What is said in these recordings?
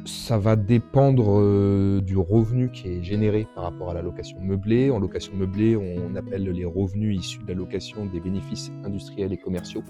Ça va dépendre, du revenu qui est généré par rapport à la location meublée. En location meublée, on appelle les revenus issus de la location des bénéfices industriels et commerciaux,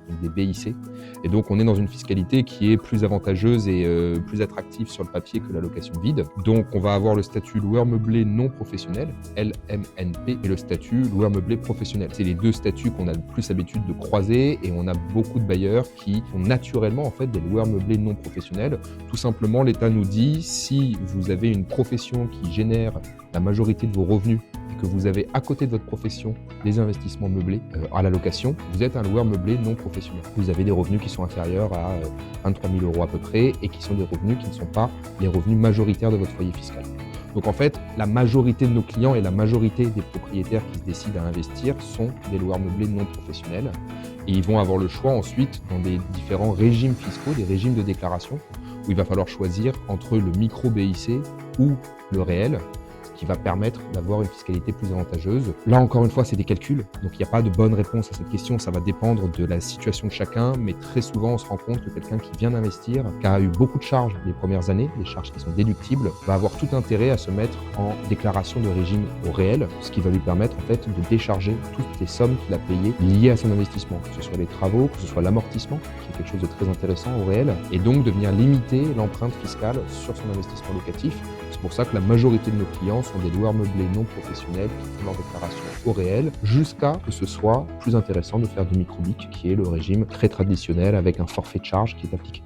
donc des BIC. Et donc on est dans une fiscalité qui est plus avantageuse et plus attractive sur le papier que la location vide. Donc on va avoir le statut loueur meublé non professionnel, LMNP, et le statut loueur meublé professionnel. C'est les 2 statuts qu'on a le plus l'habitude de croiser et on a beaucoup de bailleurs qui sont naturellement en fait des loueurs meublés non professionnels. Tout simplement, l'État nous dit, si vous avez une profession qui génère la majorité de vos revenus et que vous avez à côté de votre profession des investissements meublés à la location, vous êtes un loueur meublé non professionnel. Vous avez des revenus qui sont inférieurs à 23 000 € à peu près et qui sont des revenus qui ne sont pas les revenus majoritaires de votre foyer fiscal. Donc en fait, la majorité de nos clients et la majorité des propriétaires qui se décident à investir sont des loueurs meublés non professionnels. Et ils vont avoir le choix ensuite dans des différents régimes fiscaux, des régimes de déclaration, où il va falloir choisir entre le micro-BIC ou le réel, ce qui va permettre d'avoir une fiscalité plus avantageuse. Là, encore une fois, c'est des calculs, donc il n'y a pas de bonne réponse à cette question, ça va dépendre de la situation de chacun, mais très souvent, on se rend compte que quelqu'un qui vient d'investir, qui a eu beaucoup de charges les premières années, des charges qui sont déductibles, va avoir tout intérêt à se mettre en déclaration de régime au réel, ce qui va lui permettre en fait de décharger toutes les sommes qu'il a payées liées à son investissement, que ce soit les travaux, que ce soit l'amortissement, qui est quelque chose de très intéressant au réel, et donc de venir limiter l'empreinte fiscale sur son investissement locatif. C'est pour ça que la majorité de nos clients sont des loueurs meublés non professionnels qui font leur déclaration au réel, jusqu'à ce que ce soit plus intéressant de faire du micro-BIC, qui est le régime très traditionnel avec un forfait de charge qui est appliqué.